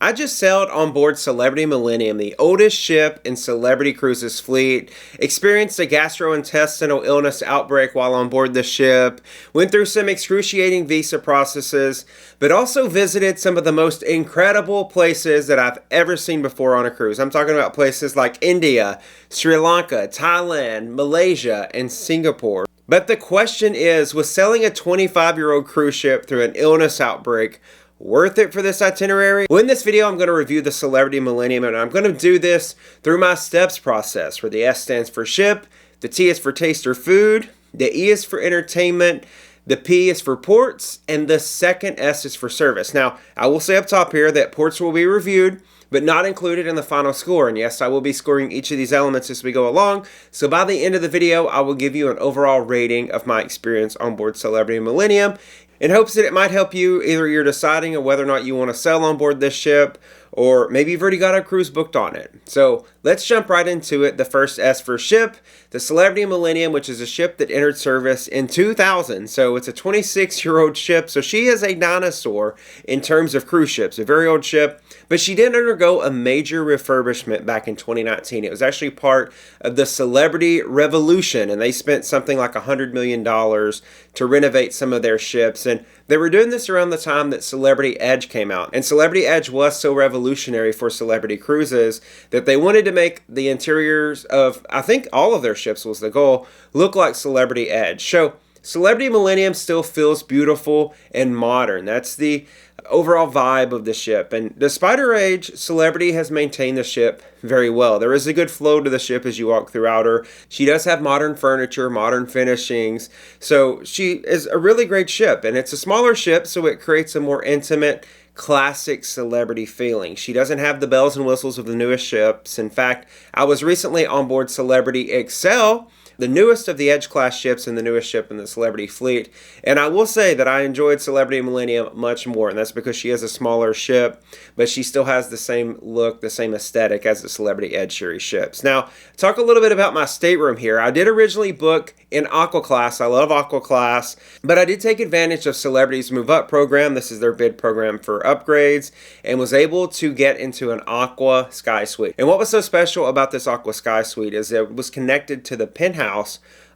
I just sailed on board Celebrity Millennium, the oldest ship in Celebrity Cruises' fleet, experienced a gastrointestinal illness outbreak while on board the ship, went through some excruciating visa processes, but also visited some of the most incredible places that I've ever seen before on a cruise. I'm talking about places like India, Sri Lanka, Thailand, Malaysia, and Singapore. But the question is, was sailing a 25-year-old cruise ship through an illness outbreak worth it for this itinerary? Well, in this video, I'm going to review the Celebrity Millennium, and I'm going to do this through my steps process, where the S stands for ship, the T is for taste or food, the E is for entertainment, the P is for ports, and the second S is for service. Now, I will say up top here that ports will be reviewed, but not included in the final score. And yes, I will be scoring each of these elements as we go along. So by the end of the video, I will give you an overall rating of my experience on board Celebrity Millennium, in hopes that it might help you. Either you're deciding on whether or not you want to sail on board this ship, or maybe you've already got a cruise booked on it. So let's jump right into it. The first S for ship, the Celebrity Millennium, which is a ship that entered service in 2000. So it's a 26-year-old ship. So she is a dinosaur in terms of cruise ships, a very old ship. But she did undergo a major refurbishment back in 2019. It was actually part of the Celebrity Revolution, and they spent something like $100 million to renovate some of their ships. And they were doing this around the time that Celebrity Edge came out. And Celebrity Edge was so revolutionary for Celebrity Cruises that they wanted to make the interiors of, I think all of their ships was the goal, look like Celebrity Edge. So Celebrity Millennium still feels beautiful and modern. That's the overall vibe of the ship. And despite her age, Celebrity has maintained the ship very well. There is a good flow to the ship as you walk throughout her. She does have modern furniture, modern finishings. So she is a really great ship. And it's a smaller ship, so it creates a more intimate, classic Celebrity feeling. She doesn't have the bells and whistles of the newest ships. In fact, I was recently on board Celebrity Excel, the newest of the Edge class ships and the newest ship in the Celebrity fleet. And I will say that I enjoyed Celebrity Millennium much more, and that's because she is a smaller ship, but she still has the same look, the same aesthetic as the Celebrity Edge series ships. Now, talk a little bit about my stateroom here. I did originally book in Aqua class. I love Aqua class, but I did take advantage of Celebrity's Move Up program. This is their bid program for upgrades, and was able to get into an Aqua Sky Suite. And what was so special about this Aqua Sky Suite is it was connected to the penthouse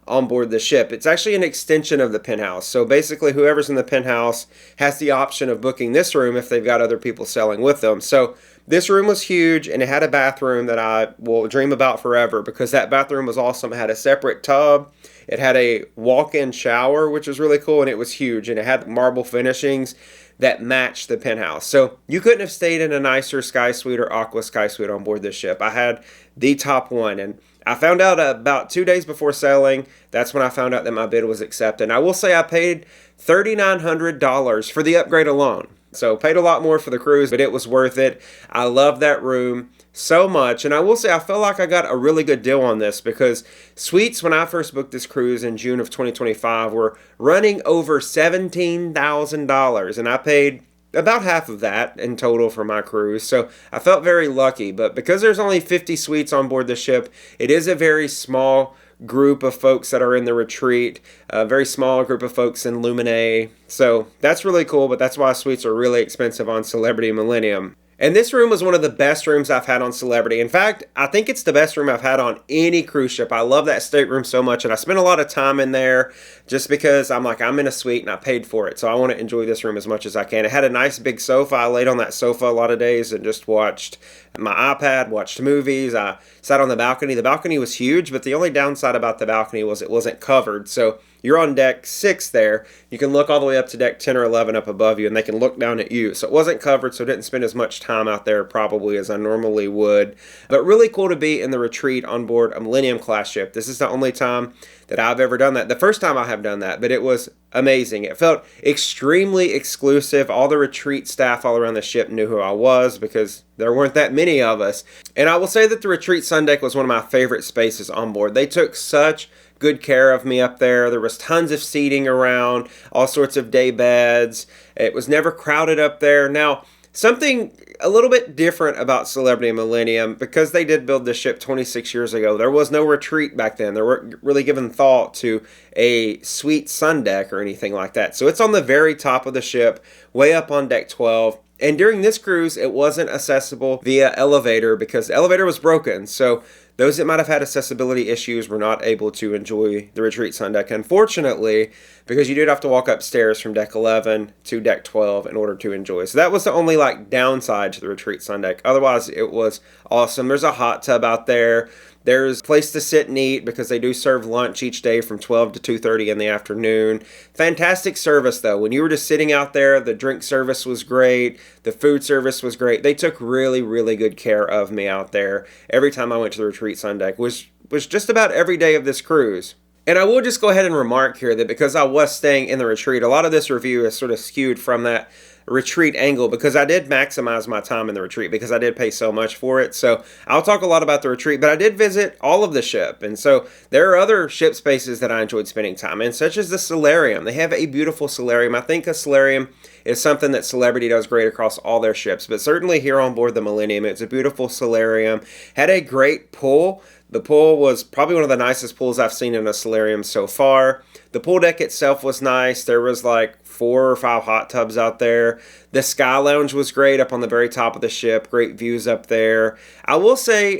on board the ship. It's actually an extension of the penthouse. So basically, whoever's in the penthouse has the option of booking this room if they've got other people sailing with them. So this room was huge, and it had a bathroom that I will dream about forever, because that bathroom was awesome. It had a separate tub. It had a walk-in shower, which was really cool, and it was huge, and it had marble finishings that matched the penthouse. So you couldn't have stayed in a nicer Sky Suite or Aqua Sky Suite on board this ship. I had the top one, and I found out about 2 days before sailing. That's when I found out that my bid was accepted. And I will say I paid $3,900 for the upgrade alone. So paid a lot more for the cruise, but it was worth it. I love that room so much. And I will say I felt like I got a really good deal on this, because suites, when I first booked this cruise in June of 2025, were running over $17,000. And I paid about half of that in total for my cruise. So I felt very lucky. But because there's only 50 suites on board the ship, it is a very small group of folks that are in the retreat, a very small group of folks in Luminae. So that's really cool, but that's why suites are really expensive on Celebrity Millennium. And this room was one of the best rooms I've had on Celebrity. In fact, I think it's the best room I've had on any cruise ship. I love that stateroom so much, and I spent a lot of time in there just because I'm in a suite and I paid for it. So I want to enjoy this room as much as I can. It had a nice big sofa. I laid on that sofa a lot of days and just watched my iPad, watched movies. I sat on the balcony. The balcony was huge, but the only downside about the balcony was it wasn't covered. So you're on deck 6 there. You can look all the way up to deck 10 or 11 up above you, and they can look down at you. So it wasn't covered, so I didn't spend as much time out there probably as I normally would. But really cool to be in the retreat on board a Millennium class ship. This is the only time that I've ever done that. The first time I have done that, but it was amazing. It felt extremely exclusive. All the retreat staff all around the ship knew who I was, because there weren't that many of us. And I will say that the Retreat Sundeck was one of my favorite spaces on board. They took such good care of me up there. There was tons of seating around, all sorts of day beds. It was never crowded up there. Now, something a little bit different about Celebrity Millennium, because they did build this ship 26 years ago. There was no retreat back then. They weren't really given thought to a suite sun deck or anything like that. So it's on the very top of the ship, way up on deck 12. And during this cruise, it wasn't accessible via elevator because the elevator was broken. So those that might have had accessibility issues were not able to enjoy the Retreat Sundeck, unfortunately, because you did have to walk upstairs from deck 11 to deck 12 in order to enjoy. So that was the only downside to the Retreat Sundeck. Otherwise, it was awesome. There's a hot tub out there. There's a place to sit and eat because they do serve lunch each day from 12 to 2:30 in the afternoon. Fantastic service, though. When you were just sitting out there, the drink service was great. The food service was great. They took really, really good care of me out there every time I went to the Retreat Sundeck, which was just about every day of this cruise. And I will just go ahead and remark here that because I was staying in the retreat, a lot of this review is sort of skewed from that retreat angle because I did maximize my time in the retreat because I did pay so much for it. So I'll talk a lot about the retreat, but I did visit all of the ship. And so there are other ship spaces that I enjoyed spending time in, such as the Solarium. They have a beautiful Solarium. I think a Solarium is something that Celebrity does great across all their ships, but certainly here on board the Millennium, it's a beautiful Solarium. Had a great pool. The pool was probably one of the nicest pools I've seen in a Solarium so far. The pool deck itself was nice. There was 4 or 5 hot tubs out there. The Sky Lounge was great up on the very top of the ship. Great views up there. I will say,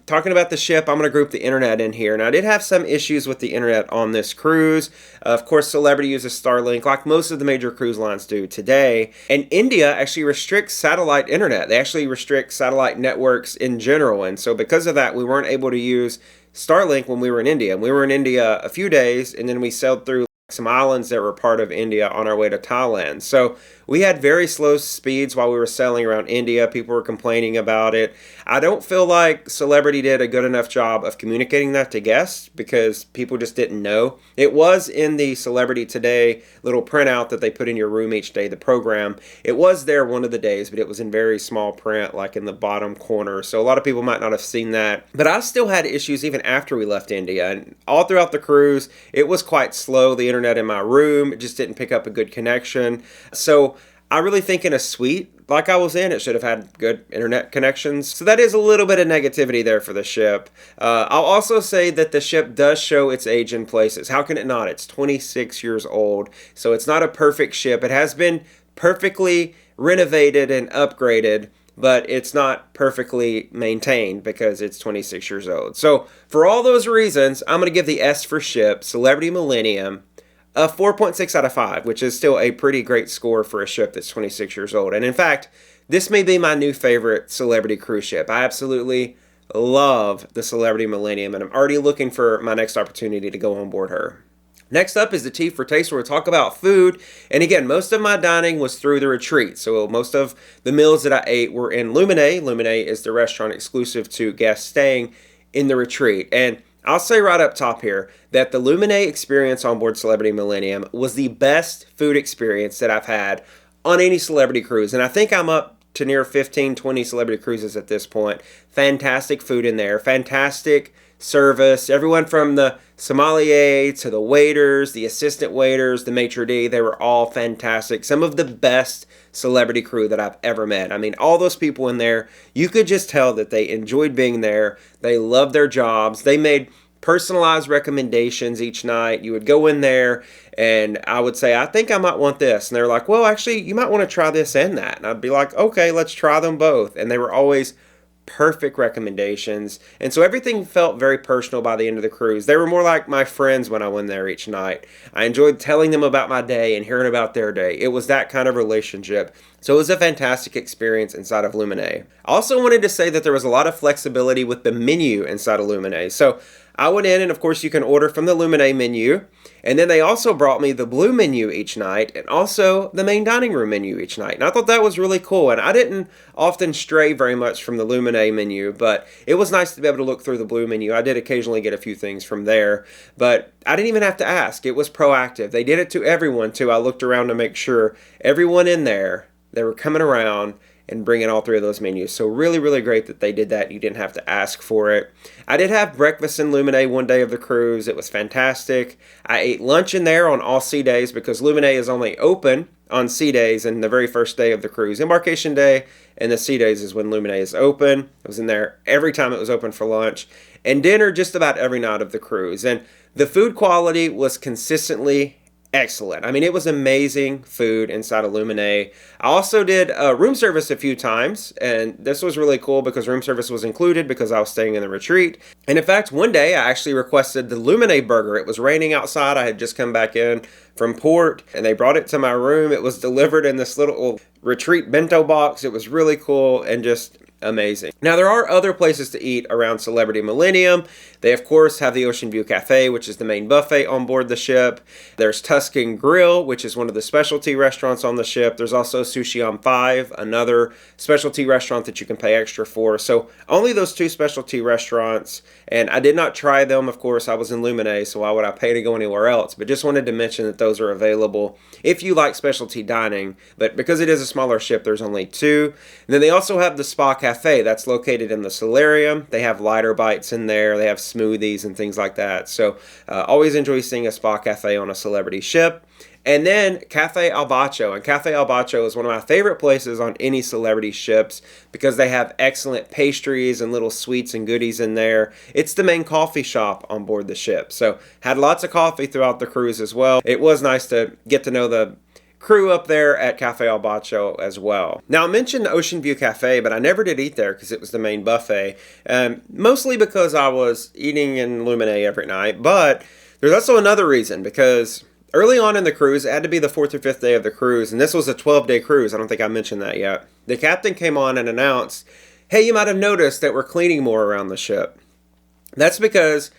talking about the ship, I'm going to group the internet in here. And I did have some issues with the internet on this cruise. Of course, Celebrity uses Starlink like most of the major cruise lines do today. And India actually restricts satellite internet. They actually restrict satellite networks in general. And so because of that, we weren't able to use Starlink when we were in India. And we were in India a few days, and then we sailed through some islands that were part of India on our way to Thailand. So we had very slow speeds while we were sailing around India. People were complaining about it. I don't feel like Celebrity did a good enough job of communicating that to guests because people just didn't know. It was in the Celebrity Today little printout that they put in your room each day, the program. It was there one of the days, but it was in very small print, like in the bottom corner. So a lot of people might not have seen that. But I still had issues even after we left India. And all throughout the cruise, it was quite slow. The internet in my room, it just didn't pick up a good connection. So I really think in a suite like I was in, it should have had good internet connections. So that is a little bit of negativity there for the ship. I'll also say that the ship does show its age in places. How can it not? It's 26 years old, so it's not a perfect ship. It has been perfectly renovated and upgraded, but it's not perfectly maintained because it's 26 years old. So for all those reasons, I'm going to give the S for ship, Celebrity Millennium, a 4.6 out of 5, which is still a pretty great score for a ship that's 26 years old. And in fact, this may be my new favorite Celebrity cruise ship. I absolutely love the Celebrity Millennium, and I'm already looking for my next opportunity to go on board her. Next up is the Tea for Taste, where we'll talk about food. And again, most of my dining was through the retreat. So most of the meals that I ate were in Luminae. Luminae is the restaurant exclusive to guests staying in the retreat. And I'll say right up top here that the Luminae experience on board Celebrity Millennium was the best food experience that I've had on any Celebrity cruise. And I think I'm up to near 15, 20 Celebrity cruises at this point. Fantastic food in there. Fantastic service. Everyone from the sommelier to the waiters, the assistant waiters, the maitre d', they were all fantastic. Some of the best Celebrity crew that I've ever met. I mean, all those people in there, you could just tell that they enjoyed being there. They loved their jobs. They made personalized recommendations each night. You would go in there and I would say, I think I might want this. And they're like, well, actually, you might want to try this and that. And I'd be like, okay, let's try them both. And they were always perfect recommendations. And so everything felt very personal by the end of the cruise. They were more like my friends when I went there each night. I enjoyed telling them about my day and hearing about their day. It was that kind of relationship. So it was a fantastic experience inside of Luminae. I also wanted to say that there was a lot of flexibility with the menu inside of Luminae. So I went in and of course you can order from the Luminae menu. And then they also brought me the blue menu each night and also the main dining room menu each night. And I thought that was really cool. And I didn't often stray very much from the Luminae menu, but it was nice to be able to look through the blue menu. I did occasionally get a few things from there, but I didn't even have to ask. It was proactive. They did it to everyone too. I looked around to make sure everyone in there, they were coming around and bringing all 3 of those menus. So really, really great that they did that. You didn't have to ask for it. I did have breakfast in Luminae one day of the cruise. It was fantastic. I ate lunch in there on all sea days because Luminae is only open on sea days and the very first day of the cruise. Embarkation day and the sea days is when Luminae is open. I was in there every time it was open for lunch. And dinner just about every night of the cruise. And the food quality was consistently excellent. I mean, it was amazing food inside of Luminae. I also did room service a few times, and this was really cool because room service was included because I was staying in the retreat. And in fact, one day I actually requested the Luminae burger. It was raining outside. I had just come back in from port, and they brought it to my room. It was delivered in this little retreat bento box. It was really cool and just amazing. Now, there are other places to eat around Celebrity Millennium. They, of course, have the Oceanview Cafe, which is the main buffet on board the ship. There's Tuscan Grill, which is one of the specialty restaurants on the ship. There's also Sushi on 5, another specialty restaurant that you can pay extra for. So only those 2 specialty restaurants, and I did not try them. Of course, I was in Luminae, so why would I pay to go anywhere else? But just wanted to mention that those are available if you like specialty dining. But because it is a smaller ship, there's only 2. And then they also have the Spa Cafe that's located in the Solarium. They have lighter bites in there. They have smoothies and things like that. So always enjoy seeing a Spa Cafe on a celebrity ship. And then Cafe Al Bacho. And Cafe Al Bacho is one of my favorite places on any celebrity ships because they have excellent pastries and little sweets and goodies in there. It's the main coffee shop on board the ship. So had lots of coffee throughout the cruise as well. It was nice to get to know the crew up there at Cafe Al Bacho as well. Now, I mentioned Oceanview Cafe, but I never did eat there because it was the main buffet. Mostly because I was eating in Luminae every night. But there's also another reason, because early on in the cruise, it had to be the 4th or 5th day of the cruise, and this was a 12-day cruise. I don't think I mentioned that yet. The captain came on and announced, hey, you might have noticed that we're cleaning more around the ship. That's because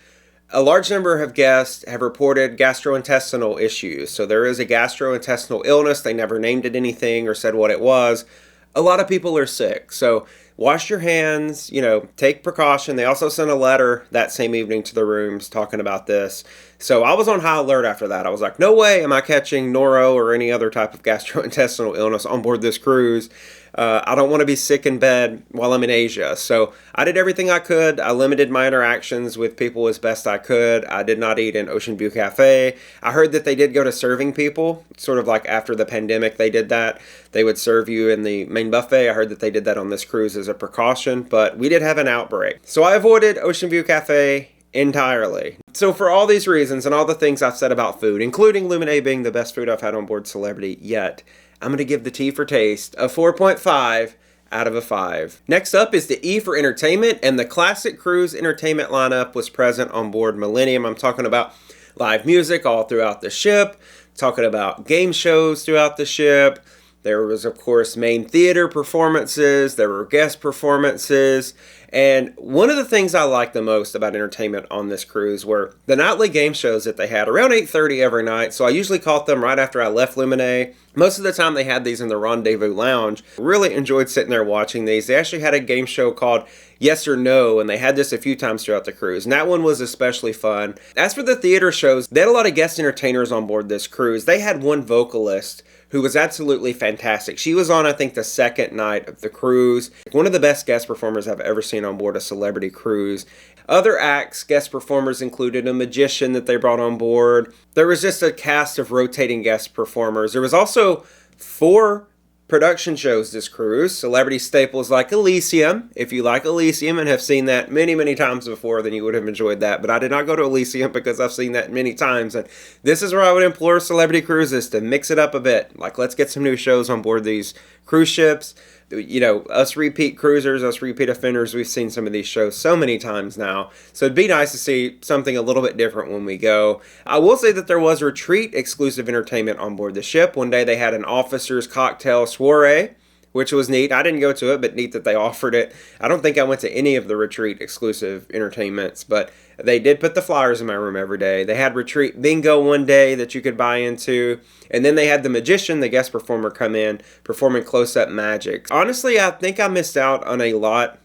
a large number of guests have reported gastrointestinal issues. So there is a gastrointestinal illness. They never named it anything or said what it was. A lot of people are sick. So wash your hands, take precaution. They also sent a letter that same evening to the rooms talking about this. So I was on high alert after that. I was like, no way am I catching noro or any other type of gastrointestinal illness on board this cruise. I don't want to be sick in bed while I'm in Asia. So I did everything I could. I limited my interactions with people as best I could. I did not eat in Oceanview Cafe. I heard that they did go to serving people, sort of like after the pandemic they did that. They would serve you in the main buffet. I heard that they did that on this cruise as a precaution, but we did have an outbreak. So I avoided Oceanview Cafe entirely. So for all these reasons and all the things I've said about food, including Luminae being the best food I've had on board Celebrity yet, I'm going to give the T for taste a 4.5 out of a 5. Next up is the E for entertainment, and the classic cruise entertainment lineup was present on board Millennium. I'm talking about live music all throughout the ship, talking about game shows throughout the ship. There was, of course, main theater performances. There were guest performances. And one of the things I liked the most about entertainment on this cruise were the nightly game shows that they had around 8:30 every night. So I usually caught them right after I left Luminae. Most of the time they had these in the Rendezvous Lounge. Really enjoyed sitting there watching these. They actually had a game show called Yes or No, and they had this a few times throughout the cruise. And that one was especially fun. As for the theater shows, they had a lot of guest entertainers on board this cruise. They had one vocalist who was absolutely fantastic. She was on, I think, the second night of the cruise. One of the best guest performers I've ever seen on board a celebrity cruise. Other acts, guest performers included a magician that they brought on board. There was just a cast of rotating guest performers. There was also 4 production shows this cruise. Celebrity staples like Elysium. If you like Elysium and have seen that many, many times before, then you would have enjoyed that. But I did not go to Elysium because I've seen that many times. And this is where I would implore celebrity cruises to mix it up a bit. Like, let's get some new shows on board these cruise ships. Us repeat cruisers, us repeat offenders, we've seen some of these shows so many times now. So it'd be nice to see something a little bit different when we go. I will say that there was Retreat exclusive entertainment on board the ship. One day they had an officer's cocktail soiree, which was neat. I didn't go to it, but neat that they offered it. I don't think I went to any of the Retreat exclusive entertainments, but they did put the flyers in my room every day. They had Retreat bingo one day that you could buy into. And then they had the magician, the guest performer, come in performing close-up magic. Honestly, I think I missed out on a lot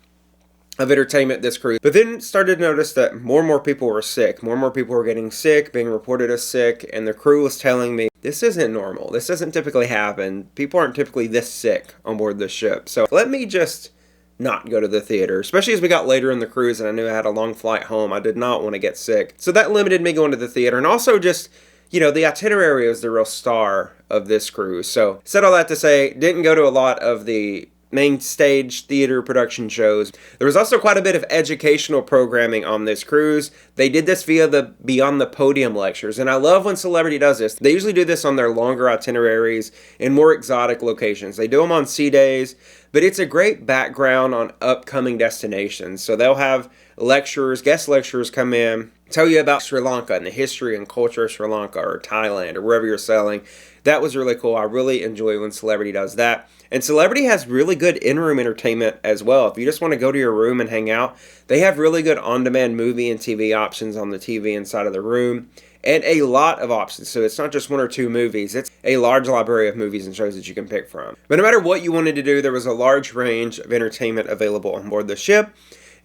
of entertainment this cruise. But then started to notice that more and more people were sick. More and more people were getting sick, being reported as sick. And the crew was telling me, this isn't normal. This doesn't typically happen. People aren't typically this sick on board the ship. So let me just not go to the theater, especially as we got later in the cruise and I knew I had a long flight home. I did not want to get sick. So that limited me going to the theater. And also just, the itinerary was the real star of this cruise. So said all that to say, didn't go to a lot of the main stage theater production shows. There was also quite a bit of educational programming on this cruise. They did this via the Beyond the Podium lectures, and I love when Celebrity does this. They usually do this on their longer itineraries in more exotic locations. They do them on sea days, but it's a great background on upcoming destinations. So they'll have lecturers, guest lecturers come in, tell you about Sri Lanka and the history and culture of Sri Lanka, or Thailand, or wherever you're sailing. That was really cool. I really enjoy when Celebrity does that. And Celebrity has really good in-room entertainment as well. If you just want to go to your room and hang out, they have really good on-demand movie and TV options on the TV inside of the room, and a lot of options. So it's not just one or two movies. It's a large library of movies and shows that you can pick from. But no matter what you wanted to do, there was a large range of entertainment available on board the ship.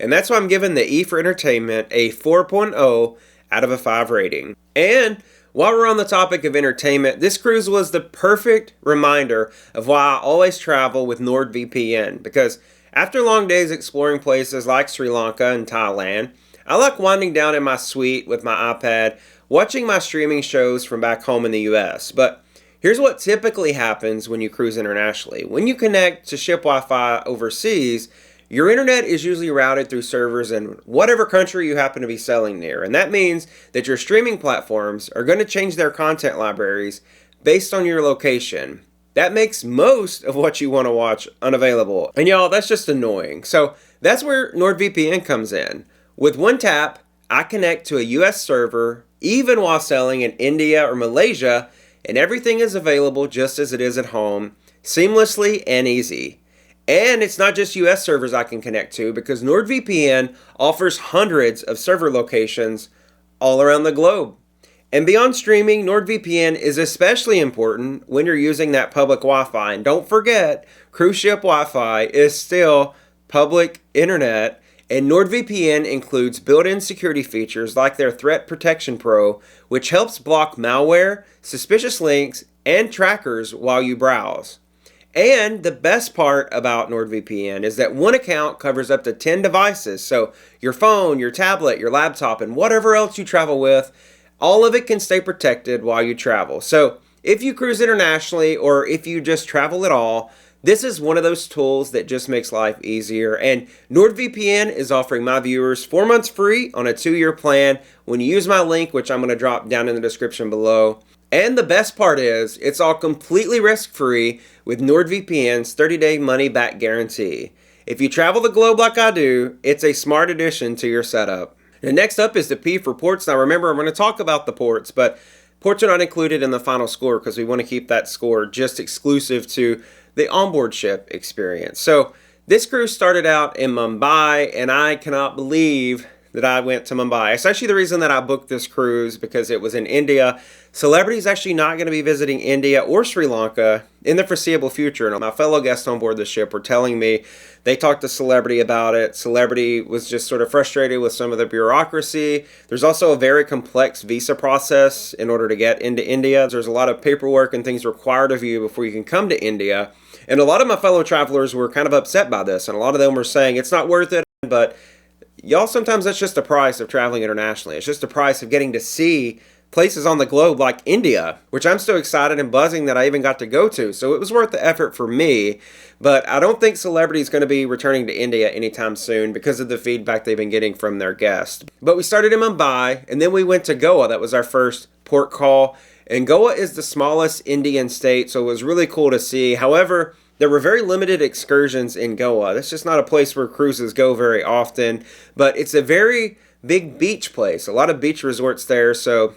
And that's why I'm giving the E for Entertainment a 4.0 out of a 5 rating. And while we're on the topic of entertainment, this cruise was the perfect reminder of why I always travel with NordVPN. Because after long days exploring places like Sri Lanka and Thailand, I like winding down in my suite with my iPad, watching my streaming shows from back home in the US. But here's what typically happens when you cruise internationally. When you connect to ship Wi-Fi overseas, your internet is usually routed through servers in whatever country you happen to be sailing near. And that means that your streaming platforms are going to change their content libraries based on your location. That makes most of what you want to watch unavailable. And y'all, that's just annoying. So that's where NordVPN comes in. With one tap, I connect to a US server even while sailing in India or Malaysia, and everything is available just as it is at home, seamlessly and easy. And it's not just US servers I can connect to, because NordVPN offers hundreds of server locations all around the globe. And beyond streaming, NordVPN is especially important when you're using that public Wi-Fi. And don't forget, cruise ship Wi-Fi is still public internet. And NordVPN includes built-in security features like their Threat Protection Pro, which helps block malware, suspicious links, and trackers while you browse. And the best part about NordVPN is that one account covers up to 10 devices. So your phone, your tablet, your laptop, and whatever else you travel with, all of it can stay protected while you travel. So if you cruise internationally, or if you just travel at all, this is one of those tools that just makes life easier. And NordVPN is offering my viewers 4 months free on a 2-year plan when you use my link, which I'm going to drop down in the description below. And the best part is, it's all completely risk-free with NordVPN's 30-day money-back guarantee. If you travel the globe like I do, it's a smart addition to your setup. And next up is the P for ports. Now remember, I'm going to talk about the ports, but ports are not included in the final score because we want to keep that score just exclusive to the onboard ship experience. So this cruise started out in Mumbai, and I cannot believe that I went to Mumbai. It's actually the reason that I booked this cruise, because it was in India. Celebrity is actually not going to be visiting India or Sri Lanka in the foreseeable future. And my fellow guests on board the ship were telling me they talked to Celebrity about it. Celebrity was just sort of frustrated with some of the bureaucracy. There's also a very complex visa process in order to get into India. There's a lot of paperwork and things required of you before you can come to India. And a lot of my fellow travelers were kind of upset by this. And a lot of them were saying it's not worth it, but y'all, sometimes that's just the price of traveling internationally. It's just the price of getting to see places on the globe like India, which I'm so excited and buzzing that I even got to go to. So it was worth the effort for me. But I don't think Celebrity is going to be returning to India anytime soon because of the feedback they've been getting from their guests. But we started in Mumbai, and then we went to Goa. That was our first port call. And Goa is the smallest Indian state, so it was really cool to see. However, there were very limited excursions in Goa. That's just not a place where cruises go very often, but it's a very big beach place. A lot of beach resorts there, so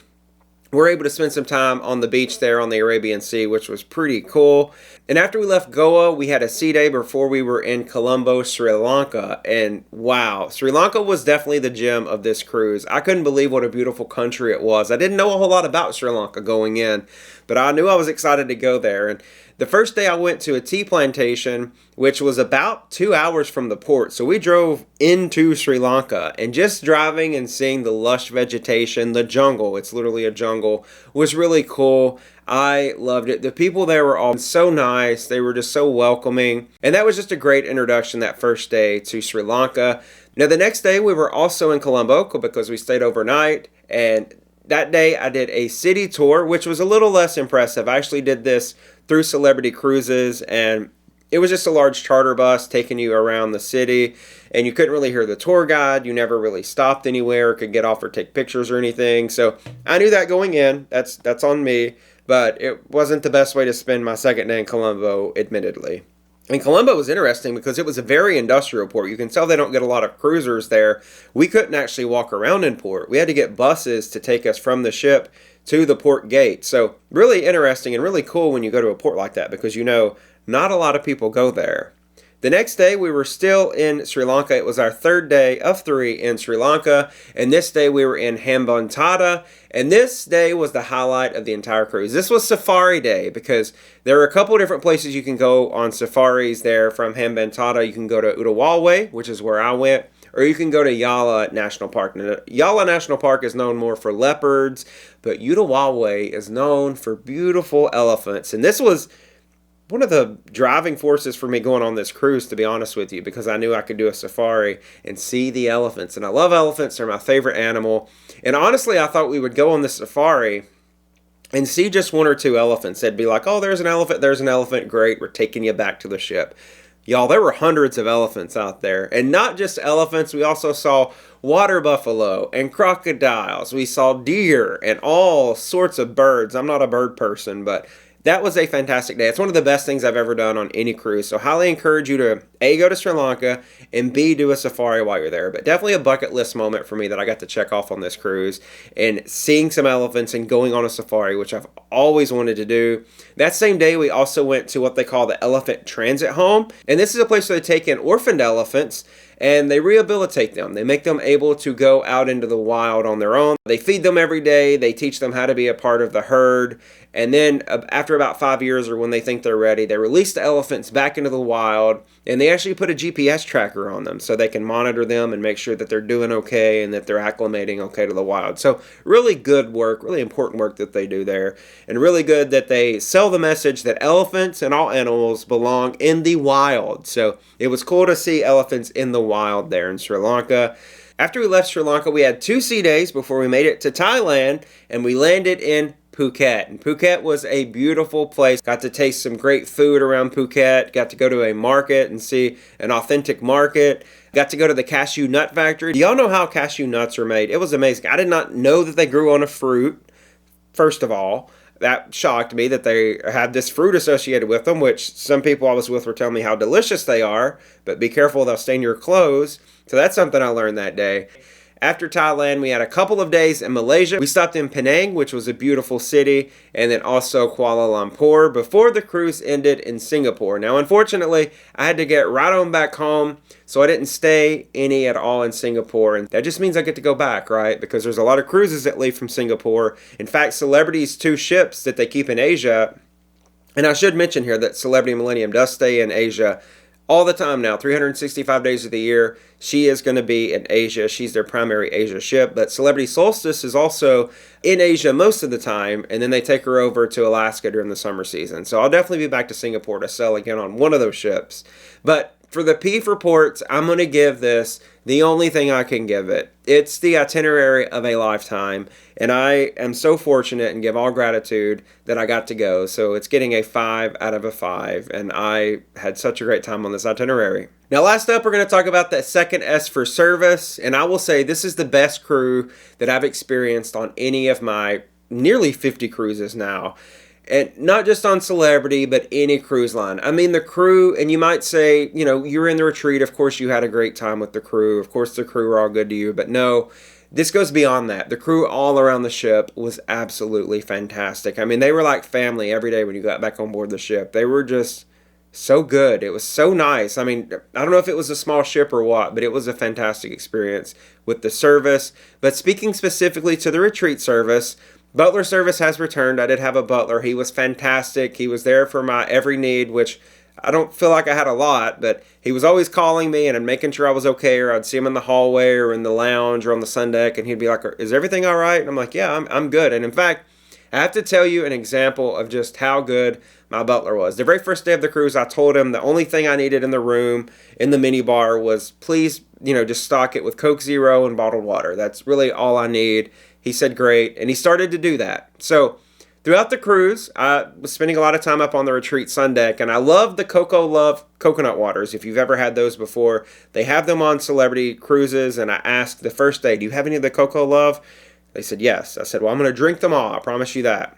we're able to spend some time on the beach there on the Arabian Sea, which was pretty cool. And after we left Goa, we had a sea day before we were in Colombo, Sri Lanka. And wow, Sri Lanka was definitely the gem of this cruise. I couldn't believe what a beautiful country it was. I didn't know a whole lot about Sri Lanka going in, but I knew I was excited to go there. And the first day I went to a tea plantation, which was about 2 hours from the port. So we drove into Sri Lanka, and just driving and seeing the lush vegetation, the jungle, it's literally a jungle, was really cool. I loved it. The people there were all so nice. They were just so welcoming. And that was just a great introduction that first day to Sri Lanka. Now the next day we were also in Colombo because we stayed overnight, and that day I did a city tour, which was a little less impressive. I actually did this through Celebrity Cruises, and it was just a large charter bus taking you around the city, and you couldn't really hear the tour guide. You never really stopped anywhere, could get off or take pictures or anything. So I knew that going in. That's on me, but it wasn't the best way to spend my second day in Colombo, admittedly. And Colombo was interesting because it was a very industrial port. You can tell they don't get a lot of cruisers there. We couldn't actually walk around in port. We had to get buses to take us from the ship to the port gate. So really interesting and really cool when you go to a port like that, because not a lot of people go there. The next day, we were still in Sri Lanka. It was our third day of 3 in Sri Lanka, and this day we were in Hambantota, and this day was the highlight of the entire cruise. This was safari day, because there are a couple different places you can go on safaris there from Hambantota. You can go to Utawalwe, which is where I went, or you can go to Yala National Park. Now, Yala National Park is known more for leopards, but Utawalwe is known for beautiful elephants, and this was one of the driving forces for me going on this cruise, to be honest with you, because I knew I could do a safari and see the elephants. And I love elephants. They're my favorite animal. And honestly, I thought we would go on the safari and see just 1 or 2 elephants. They'd be like, oh, there's an elephant, great, we're taking you back to the ship. Y'all, there were hundreds of elephants out there. And not just elephants, we also saw water buffalo and crocodiles. We saw deer and all sorts of birds. I'm not a bird person, but that was a fantastic day. It's one of the best things I've ever done on any cruise. So highly encourage you to A, go to Sri Lanka, and B, do a safari while you're there. But definitely a bucket list moment for me that I got to check off on this cruise, and seeing some elephants and going on a safari, which I've always wanted to do. That same day, we also went to what they call the Elephant Transit Home. And this is a place where they take in orphaned elephants and they rehabilitate them. They make them able to go out into the wild on their own. They feed them every day. They teach them how to be a part of the herd. And then after about 5 years, or when they think they're ready, they release the elephants back into the wild, and they actually put a GPS tracker on them so they can monitor them and make sure that they're doing okay and that they're acclimating okay to the wild. So really good work, really important work that they do there, and really good that they sell the message that elephants and all animals belong in the wild. So it was cool to see elephants in the wild there in Sri Lanka. After we left Sri Lanka, we had 2 sea days before we made it to Thailand, and we landed in Phuket. And Phuket was a beautiful place. Got to taste some great food around Phuket. Got to go to a market and see an authentic market. Got to go to the cashew nut factory. Do y'all know how cashew nuts are made? It was amazing. I did not know that they grew on a fruit, first of all. That shocked me that they had this fruit associated with them, which some people I was with were telling me how delicious they are, but be careful, they'll stain your clothes. So that's something I learned that day. After Thailand, we had a couple of days in Malaysia. We stopped in Penang, which was a beautiful city, and then also Kuala Lumpur before the cruise ended in Singapore. Now, unfortunately, I had to get right on back home, so I didn't stay any at all in Singapore. And that just means I get to go back, right? Because there's a lot of cruises that leave from Singapore. In fact, Celebrity's 2 ships that they keep in Asia, and I should mention here that Celebrity Millennium does stay in Asia all the time now, 365 days of the year. She is going to be in Asia. She's their primary Asia ship. But Celebrity Solstice is also in Asia most of the time, and then they take her over to Alaska during the summer season. So I'll definitely be back to Singapore to sail again on one of those ships. But for the P for ports, I'm going to give this the only thing I can give it. It's the itinerary of a lifetime, and I am so fortunate and give all gratitude that I got to go. So it's getting a 5 out of a 5, and I had such a great time on this itinerary. Now, last up, we're going to talk about that second S for service, and I will say this is the best crew that I've experienced on any of my nearly 50 cruises now. And not just on Celebrity, but any cruise line. I mean, the crew, and you might say, you know, you're in the retreat. Of course, you had a great time with the crew. Of course, the crew were all good to you. But no, this goes beyond that. The crew all around the ship was absolutely fantastic. I mean, they were like family every day when you got back on board the ship. They were just so good. It was so nice. I mean, I don't know if it was a small ship or what, but it was a fantastic experience with the service. But speaking specifically to the retreat service, butler service has returned. I did have a butler. He was fantastic. He was there for my every need, which I don't feel like I had a lot, but he was always calling me and making sure I was okay, or I'd see him in the hallway or in the lounge or on the sun deck, and he'd be like, is everything all right? And I'm like, yeah, I'm good. And in fact, I have to tell you an example of just how good my butler was. The very first day of the cruise, I told him the only thing I needed in the room, in the mini bar, was please, just stock it with Coke Zero and bottled water. That's really all I need. He said, great. And he started to do that. So Throughout the cruise, I was spending a lot of time up on the Retreat Sundeck, and I love the Coco Love coconut waters. If you've ever had those before, they have them on Celebrity cruises, and I asked the first day, do you have any of the Coco Love? They said yes. I said, well, I'm going to drink them all. I promise you that.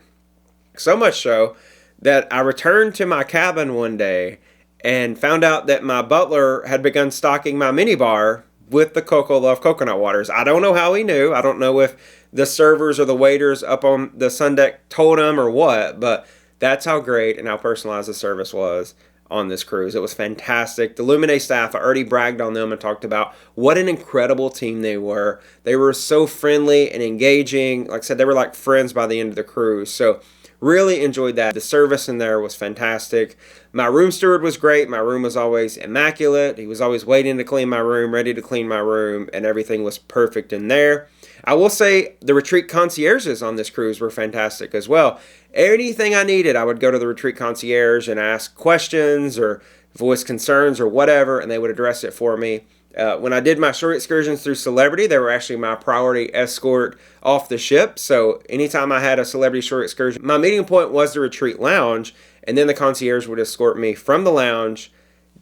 So much so that I returned to my cabin one day and found out that my butler had begun stocking my minibar with the Coco Love coconut waters. I don't know how he knew. I don't know if the servers or the waiters up on the Sundeck told him or what, but that's how great and how personalized the service was on this cruise. It was fantastic. The Luminae staff, I already bragged on them and talked about what an incredible team they were. They were so friendly and engaging. Like I said, they were like friends by the end of the cruise. So really enjoyed that. The service in there was fantastic. My room steward was great. My room was always immaculate. He was always waiting to clean my room, ready to clean my room, and everything was perfect in there. I will say the retreat concierges on this cruise were fantastic as well. Anything I needed, I would go to the retreat concierge and ask questions or voice concerns or whatever, and they would address it for me. When I did my short excursions through Celebrity, they were actually my priority escort off the ship. So anytime I had a Celebrity short excursion, my meeting point was the Retreat Lounge, and then the concierge would escort me from the lounge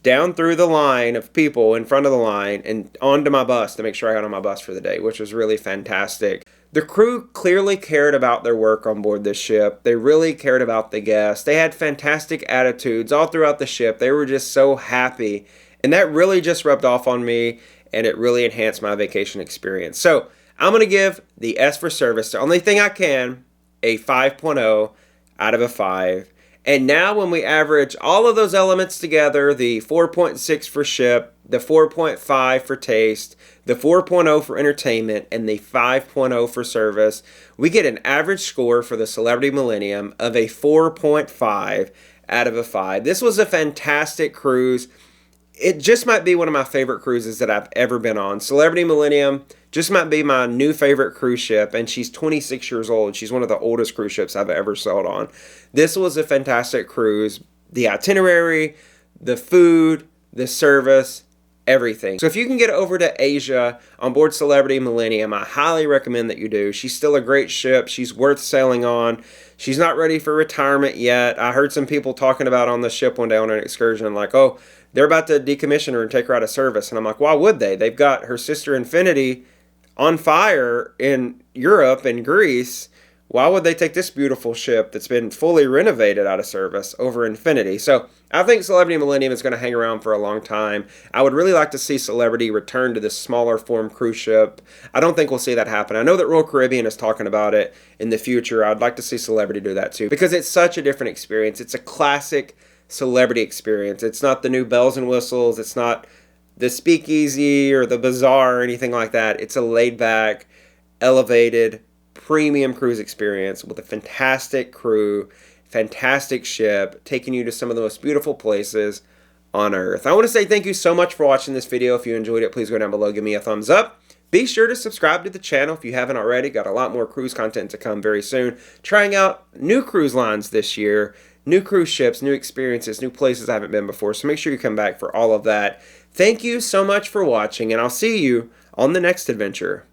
down through the line of people in front of the line and onto my bus to make sure I got on my bus for the day, which was really fantastic. The crew clearly cared about their work on board this ship. They really cared about the guests. They had fantastic attitudes all throughout the ship. They were just so happy. And that really just rubbed off on me, and it really enhanced my vacation experience. So I'm going to give the S for service, the only thing I can, a 5.0 out of a 5. And now when we average all of those elements together, the 4.6 for ship, the 4.5 for taste, the 4.0 for entertainment, and the 5.0 for service, we get an average score for the Celebrity Millennium of a 4.5 out of a 5. This was a fantastic cruise. It just might be one of my favorite cruises that I've ever been on. Celebrity Millennium just might be my new favorite cruise ship, and she's 26 years old. She's one of the oldest cruise ships I've ever sailed on. This was a fantastic cruise. The itinerary, the food, the service, everything. So if you can get over to Asia on board Celebrity Millennium, I highly recommend that you do. She's still a great ship. She's worth sailing on. She's not ready for retirement yet. I heard some people talking about on the ship one day on an excursion, like, oh, they're about to decommission her and take her out of service. And I'm like, why would they? They've got her sister Infinity on fire in Europe and Greece. Why would they take this beautiful ship that's been fully renovated out of service over Infinity? So I think Celebrity Millennium is going to hang around for a long time. I would really like to see Celebrity return to this smaller form cruise ship. I don't think we'll see that happen. I know that Royal Caribbean is talking about it in the future. I'd like to see Celebrity do that too, because it's such a different experience. It's a classic Celebrity experience. It's not the new bells and whistles. It's not the speakeasy or the bazaar or anything like that. It's a laid back, elevated, premium cruise experience with a fantastic crew, fantastic ship, taking you to some of the most beautiful places on earth. I want to say thank you so much for watching this video. If you enjoyed it, please go down below, give me a thumbs up. Be sure to subscribe to the channel if you haven't already. Got a lot more cruise content to come very soon. Trying out new cruise lines this year, new cruise ships, new experiences, new places I haven't been before. So make sure you come back for all of that. Thank you so much for watching, and I'll see you on the next adventure.